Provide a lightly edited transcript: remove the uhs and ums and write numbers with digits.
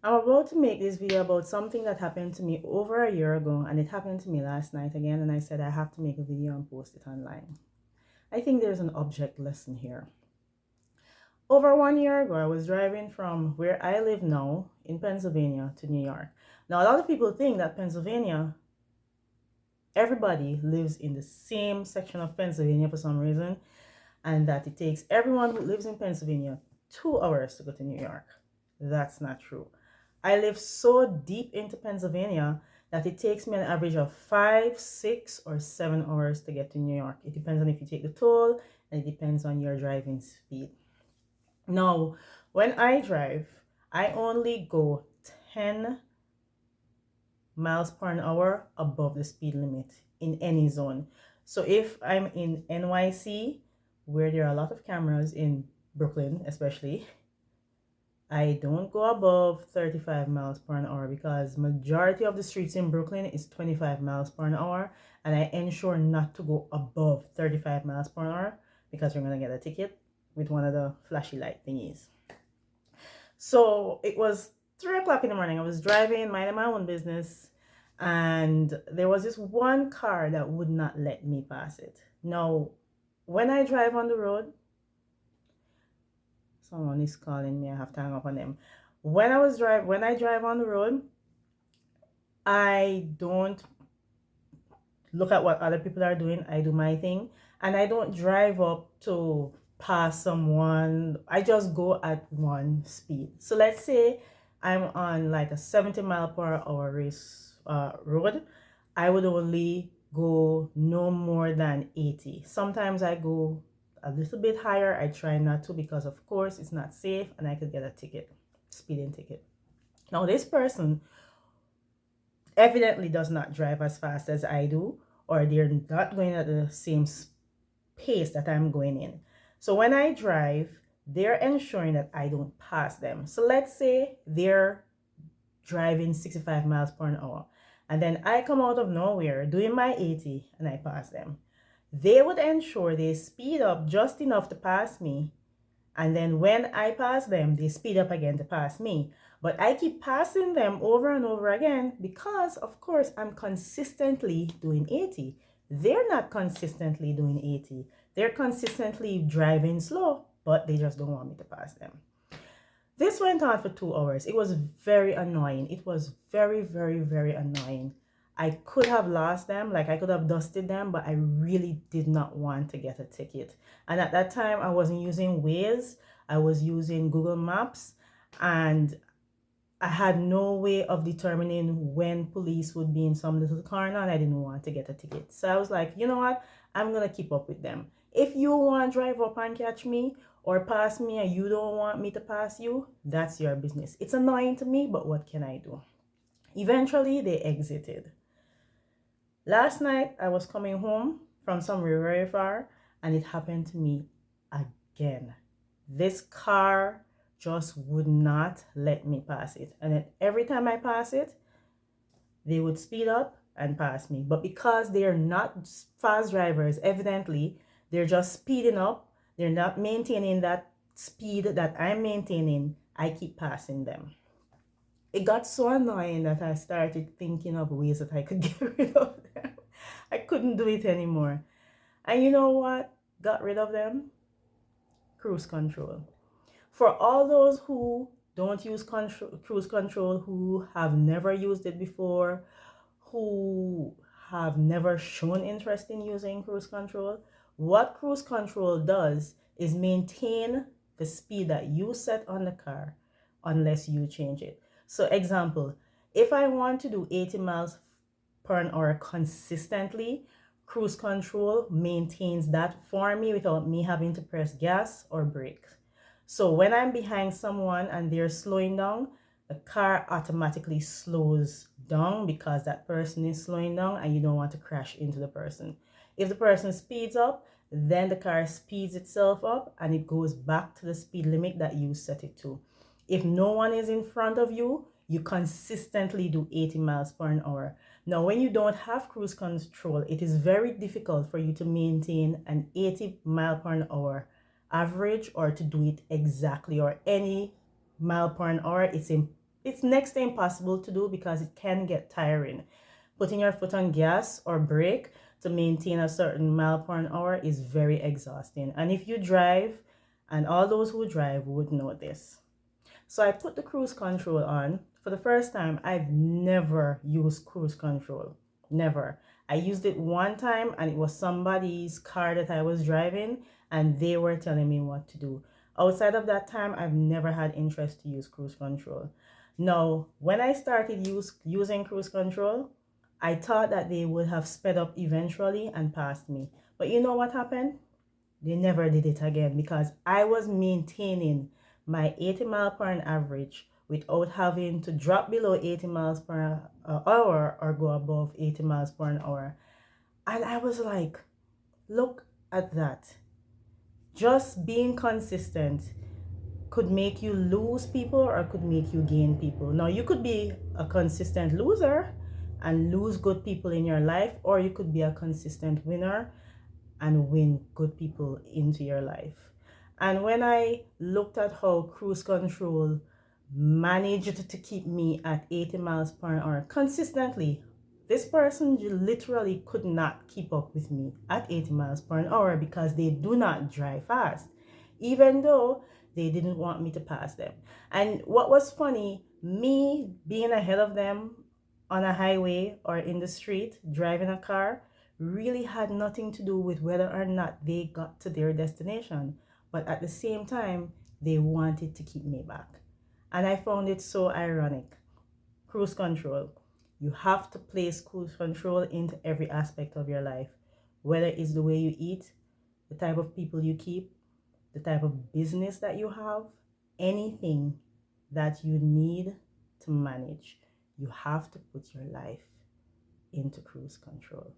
I'm about to make this video about something that happened to me over a year ago, and it happened to me last night again, and I said I have to make a video and post it online. I think there's an object lesson here. Over 1 year ago, I was driving from where I live now in Pennsylvania to New York. Now, a lot of people think that Pennsylvania, everybody lives in the same section of Pennsylvania for some reason, and that it takes everyone who lives in Pennsylvania 2 hours to go to New York. That's not true. I live so deep into Pennsylvania that it takes me an average of 5, 6, or 7 hours to get to New York. It depends on if you take the toll, and it depends on your driving speed. Now, when I drive, I only go 10 miles per hour above the speed limit in any zone. So if I'm in NYC, where there are a lot of cameras in Brooklyn especially, I don't go above 35 miles per hour because majority of the streets in Brooklyn is 25 miles per hour, and I ensure not to go above 35 miles per hour because you're going to get a ticket with one of the flashy light thingies. So it was 3 o'clock in the morning. I was driving, minding my own business, and there was this one car that would not let me pass it. Now, when I drive on the road, someone is calling me. I have to hang up on them. When I drive on the road, I don't look at what other people are doing. I do my thing, and I don't drive up to pass someone. I just go at one speed. So let's say I'm on like a 70 mile per hour race road. I would only go no more than 80. Sometimes I go a little bit higher. I try not to because of course it's not safe and I could get a ticket, speeding ticket. Now this person evidently does not drive as fast as I do, or they're not going at the same pace that I'm going in. So when I drive, they're ensuring that I don't pass them. So let's say they're driving 65 miles per hour, and then I come out of nowhere doing my 80 and I pass them. They would ensure they speed up just enough to pass me, and then when I pass them, they speed up again to pass me. But I keep passing them over and over again because, of course, I'm consistently doing 80. They're not consistently doing 80. They're consistently driving slow, but they just don't want me to pass them. This went on for 2 hours. It was very annoying. It was very, very, very annoying. I could have lost them, like I could have dusted them, but I really did not want to get a ticket. And at that time, I wasn't using Waze, I was using Google Maps, and I had no way of determining when police would be in some little corner, and I didn't want to get a ticket. So I was like, you know what? I'm going to keep up with them. If you want to drive up and catch me or pass me and you don't want me to pass you, that's your business. It's annoying to me, but what can I do? Eventually, they exited. Last night, I was coming home from somewhere very far, and it happened to me again. This car just would not let me pass it. And then every time I pass it, they would speed up and pass me. But because they're not fast drivers, evidently, they're just speeding up. They're not maintaining that speed that I'm maintaining. I keep passing them. It got so annoying that I started thinking of ways that I could get rid of them. I couldn't do it anymore. And you know what got rid of them? Cruise control. For all those who don't use cruise control, who have never used it before, who have never shown interest in using cruise control, what cruise control does is maintain the speed that you set on the car unless you change it. So example, if I want to do 80 miles per hour consistently, cruise control maintains that for me without me having to press gas or brakes. So when I'm behind someone and they're slowing down, the car automatically slows down because that person is slowing down and you don't want to crash into the person. If the person speeds up, then the car speeds itself up and it goes back to the speed limit that you set it to. If no one is in front of you, you consistently do 80 miles per hour. Now, when you don't have cruise control, it is very difficult for you to maintain an 80 mile per hour average or to do it exactly or any mile per hour. It's it's next to impossible to do because it can get tiring. Putting your foot on gas or brake to maintain a certain mile per an hour is very exhausting. And if you drive, and all those who drive would know this. So I put the cruise control on. For the first time, I've never used cruise control. Never. I used it one time and it was somebody's car that I was driving and they were telling me what to do. Outside of that time, I've never had interest to use cruise control. Now, when I started using cruise control, I thought that they would have sped up eventually and passed me. But you know what happened? They never did it again because I was maintaining my 80 mile per an average without having to drop below 80 miles per hour or go above 80 miles per an hour. And I was like, look at that. Just being consistent could make you lose people or could make you gain people. Now, you could be a consistent loser and lose good people in your life, or you could be a consistent winner and win good people into your life. And when I looked at how cruise control managed to keep me at 80 miles per hour consistently, this person literally could not keep up with me at 80 miles per hour because they do not drive fast, even though they didn't want me to pass them. And what was funny, me being ahead of them on a highway or in the street driving a car really had nothing to do with whether or not they got to their destination. But at the same time, they wanted to keep me back. And I found it so ironic. Cruise control. You have to place cruise control into every aspect of your life, whether it's the way you eat, the type of people you keep, the type of business that you have, anything that you need to manage. You have to put your life into cruise control.